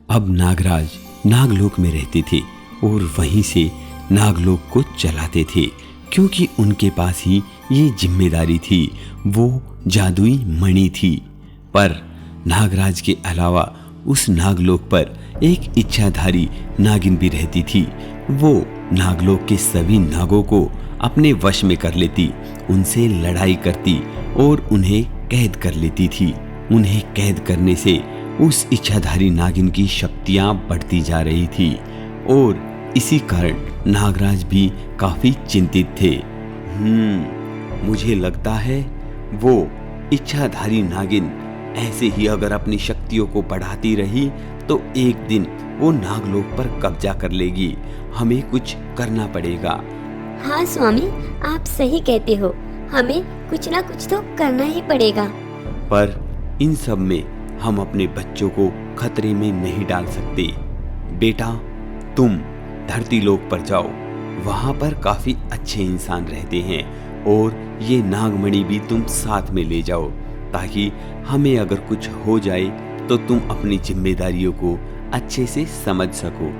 अब नागराज नागलोक में रहते थे और वहीं से नागलोक को चलाते थे, क्योंकि उनके पास ही ये जिम्मेदारी थी। वो जादुई मणि थी। पर नागराज के अलावा उस नागलोक पर एक इच्छाधारी नागिन भी रहती थी। वो नागलोक के सभी नागों को अपने वश में कर लेती, उनसे लड़ाई करती और उन्हें कैद कर लेती थी। उन्हें कैद करने से उस इच्छाधारी नागिन की शक्तियां बढ़ती जा रही थी और इसी कारण नागराज भी काफी चिंतित थे। मुझे लगता है वो इच्छाधारी नागिन ऐसे ही अगर अपनी शक्तियों को बढ़ाती रही तो एक दिन वो नागलोक पर कब्जा कर लेगी। हमें कुछ करना पड़ेगा। हाँ स्वामी, आप सही कहते हो, हमें कुछ ना कुछ तो करना ही पड़ेगा। पर इन सब में हम अपने बच्चों को खतरे में नहीं डाल सकते। बेटा, तुम धरती लोक पर जाओ, वहां पर काफी अच्छे इंसान रहते हैं और ये नागमणि भी तुम साथ में ले जाओ, ताकि हमें अगर कुछ हो जाए तो तुम अपनी जिम्मेदारियों को अच्छे से समझ सको।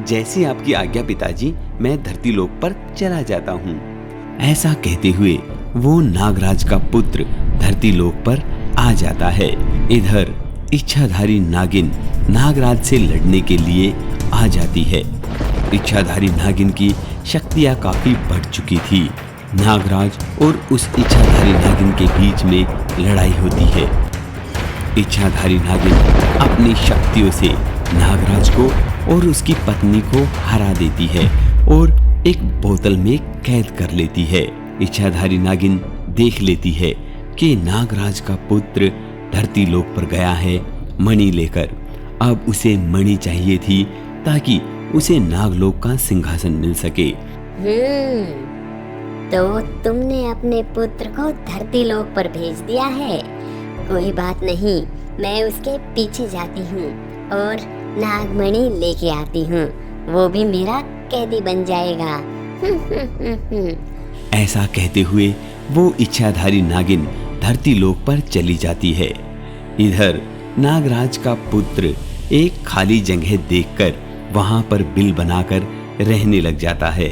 जैसी आपकी आज्ञा पिताजी, मैं धरती लोक पर चला जाता हूँ। ऐसा कहते हुए वो नागराज का पुत्र धरती लोक पर आ जाता है। इधर इच्छाधारी नागिन नागराज से लड़ने के लिए आ जाती है। इच्छाधारी नागिन की शक्तियां काफी बढ़ चुकी थी। नागराज और उस इच्छाधारी नागिन के बीच में लड़ाई होती है। इच्छाधारी नागिन अपनी शक्तियों से नागराज को और उसकी पत्नी को हरा देती है और एक बोतल में कैद कर लेती है। इच्छाधारी नागिन देख लेती है कि नागराज का पुत्र धरती लोक पर गया है मणि लेकर। अब उसे मणि चाहिए थी ताकि उसे नागलोक का सिंहासन मिल सके। तो तुमने अपने पुत्र को धरती लोक पर भेज दिया है। कोई बात नहीं, मैं उसके पीछे जाती हूँ और नागमणि लेके आती हूँ। वो भी मेरा कैदी बन जाएगा। ऐसा कहते हुए वो इच्छाधारी नागिन धरती लोक पर चली जाती है। इधर नागराज का पुत्र एक खाली जगह देखकर वहां पर बिल बनाकर रहने लग जाता है।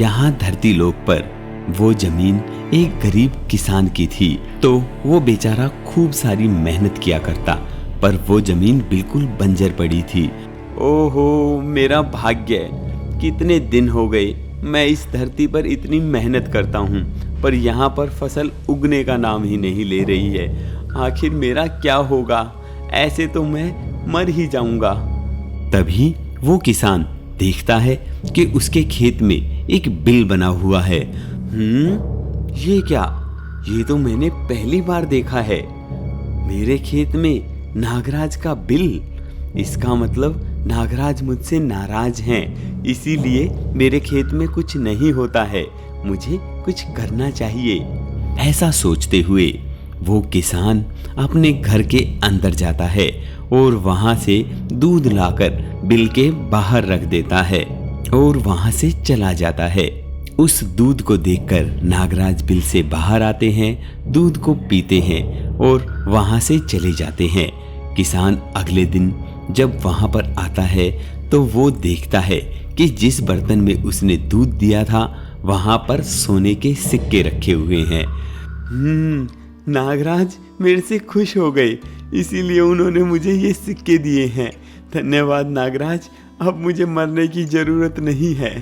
यहाँ धरती लोक पर वो जमीन एक गरीब किसान की थी, तो वो बेचारा खूब सारी मेहनत किया करता, पर वो जमीन बिल्कुल बंजर पड़ी थी। ओहो मेरा भाग्य, कितने दिन हो गए मैं इस धरती पर इतनी मेहनत करता हूँ, पर यहाँ पर फसल उगने का नाम ही नहीं ले रही है। आखिर मेरा क्या होगा? ऐसे तो मैं मर ही जाऊंगा। तभी वो किसान देखता है कि उसके खेत में एक बिल बना हुआ है। ये क्या? ये तो मैंने पहली बार देखा है। मेरे खेत में नागराज का बिल। इसका मतलब नागराज मुझसे नाराज हैं, इसीलिए मेरे खेत में कुछ नहीं होता है। मुझे कुछ करना चाहिए। ऐसा सोचते हुए वो किसान अपने घर के अंदर जाता है और वहां से दूध लाकर बिल के बाहर रख देता है और वहां से चला जाता है। उस दूध को देखकर नागराज बिल से बाहर आते हैं, दूध को पीते हैं और वहां से चले जाते हैं। किसान अगले दिन जब वहां पर आता है तो वो देखता है कि जिस बर्तन में उसने दूध दिया था वहां पर सोने के सिक्के रखे हुए हैं। नागराज मेरे से खुश हो गए, इसीलिए उन्होंने मुझे ये सिक्के दिए हैं। धन्यवाद नागराज, अब मुझे मरने की जरूरत नहीं है।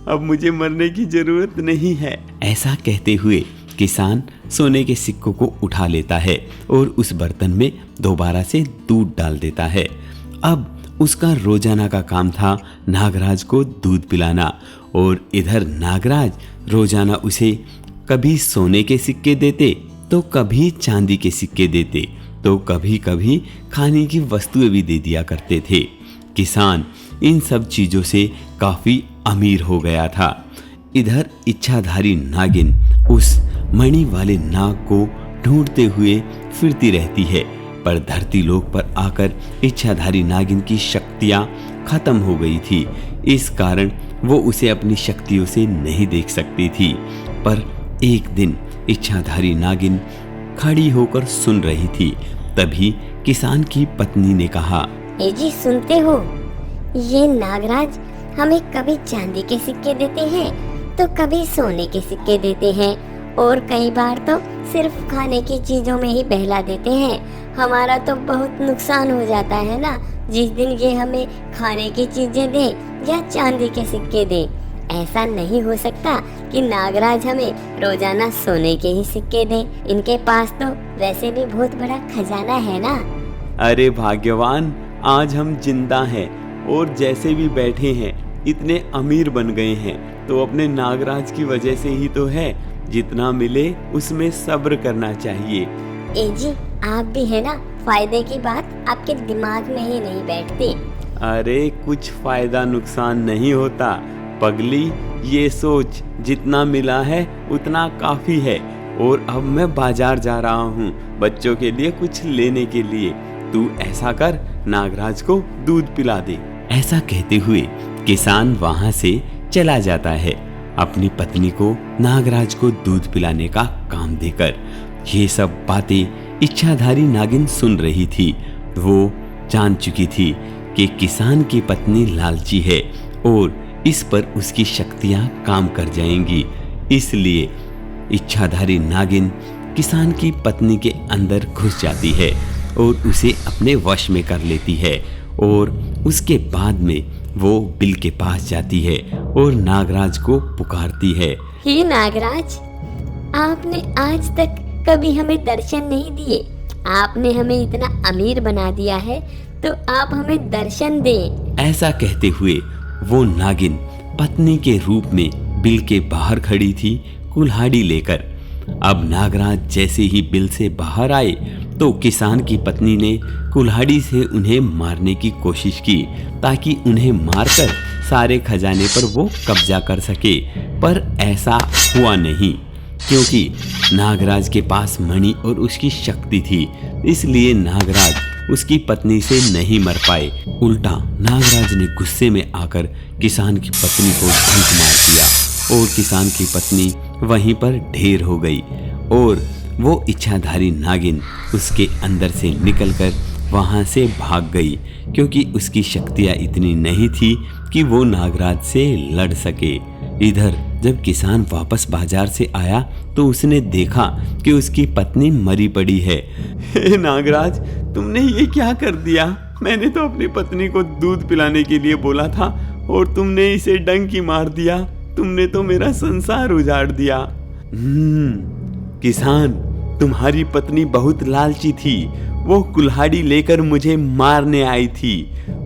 अब मुझे मरने की जरूरत नहीं है। ऐसा कहते हुए किसान सोने के सिक्कों को उठा लेता है और उस बर्तन में दोबारा से दूध डाल देता है। अब उसका रोजाना का काम था नागराज को दूध पिलाना, और इधर नागराज रोजाना उसे कभी सोने के सिक्के देते तो कभी चांदी के सिक्के देते, तो कभी कभी खाने की वस्तुएं भी दे दिया करते थे। किसान इन सब चीजों से काफी अमीर हो गया था। इधर इच्छाधारी नागिन उस मणि वाले नाग को ढूंढते हुए फिरती रहती है, पर धरती लोक पर आकर इच्छाधारी नागिन की शक्तियां खत्म हो गई थी। इस कारण वो उसे अपनी शक्तियों से नहीं देख सकती थी। पर एक दिन इच्छाधारी नागिन खड़ी होकर सुन रही थी। तभी किसान की पत्नी ने कहा, ए जी सुनते हो, ये नागराज हमें कभी चांदी के सिक्के देते हैं तो कभी सोने के सिक्के देते हैं और कई बार तो सिर्फ खाने की चीजों में ही बहला देते हैं। हमारा तो बहुत नुकसान हो जाता है ना जिस दिन ये हमें खाने की चीजें दे या चांदी के सिक्के दे। ऐसा नहीं हो सकता कि नागराज हमें रोजाना सोने के ही सिक्के दे। इनके पास तो वैसे भी बहुत बड़ा खजाना है ना। अरे भाग्यवान, आज हम जिंदा हैं और जैसे भी बैठे हैं इतने अमीर बन गए हैं तो अपने नागराज की वजह से ही तो है। जितना मिले उसमें सब्र करना चाहिए। ए जी आप भी है ना, फायदे की बात आपके दिमाग में ही नहीं बैठती। अरे कुछ फायदा नुकसान नहीं होता पगली, ये सोच जितना मिला है उतना काफी है। और अब मैं बाजार जा रहा हूँ बच्चों के लिए कुछ लेने के लिए। तू ऐसा कर, नागराज को दूध पिला दे। ऐसा कहते हुए किसान वहां से चला जाता है, अपनी पत्नी को नागराज को दूध पिलाने का काम देकर। ये सब बातें इच्छाधारी नागिन सुन रही थी। वो जान चुकी थी कि किसान की पत्नी लालची है और इस पर उसकी शक्तियां काम कर जाएंगी। इसलिए इच्छाधारी नागिन किसान की पत्नी के अंदर घुस जाती है और उसे अपने वश में कर लेती है। और उसके बाद में वो बिल के पास जाती है और नागराज को पुकारती है। हे नागराज, आपने आज तक कभी हमें दर्शन नहीं दिए। आपने हमें इतना अमीर बना दिया है तो आप हमें दर्शन दें। ऐसा कहते हुए वो नागिन पत्नी के रूप में बिल के बाहर खड़ी थी, कुल्हाड़ी लेकर। अब नागराज जैसे ही बिल से बाहर आए तो किसान की पत्नी ने कुल्हाड़ी से उन्हें मारने की कोशिश की ताकि उन्हें मारकर सारे खजाने पर वो कब्जा कर सके। पर ऐसा हुआ नहीं क्योंकि नागराज के पास मणि और उसकी शक्ति थी। इसलिए नागराज उसकी पत्नी से नहीं मर पाए। उल्टा नागराज ने गुस्से में आकर किसान की पत्नी को धूप मार दिया और किसान की पत्नी वहीं पर ढेर हो गई। और वो इच्छाधारी नागिन उसके अंदर से निकलकर वहां से भाग गई क्योंकि उसकी शक्तियां इतनी नहीं थी कि वो नागराज से लड़ सके। इधर जब किसान वापस बाजार से आया तो उसने देखा कि उसकी पत्नी मरी पड़ी है। हे नागराज, तुमने ये क्या कर दिया? मैंने तो अपनी पत्नी को दूध पिलाने के लिए बोला था और तुमने इसे डंकी मार दिया। तुमने तो मेरा संसार उजाड़ दिया। किसान, तुम्हारी पत्नी बहुत लालची थी। वो कुल्हाड़ी लेकर मुझे मारने आई थी।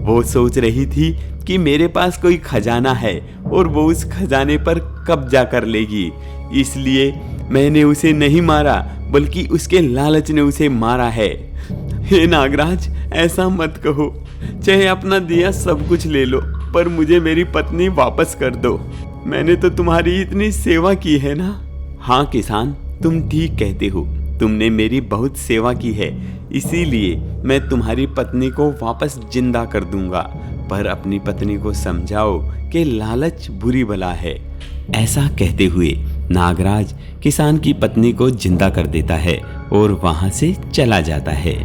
वो सोच रही थी कि मेरे पास कोई खजाना है और वो उस खजाने पर कब्जा कर लेगी। इसलिए मैंने उसे नहीं मारा बल्कि उसके लालच ने उसे मारा है। हे नागराज, ऐसा मत कहो। चाहे अपना दिया सब कुछ ले लो पर मुझे मेरी पत्नी वापस कर दो। मैंने तो तुम्हारी इतनी सेवा की है ना। हाँ किसान, तुम ठीक कहते हो। तुमने मेरी बहुत सेवा की है, इसीलिए मैं तुम्हारी पत्नी को वापस जिंदा कर दूंगा। पर अपनी पत्नी को समझाओ कि लालच बुरी बला है। ऐसा कहते हुए नागराज किसान की पत्नी को जिंदा कर देता है और वहां से चला जाता है।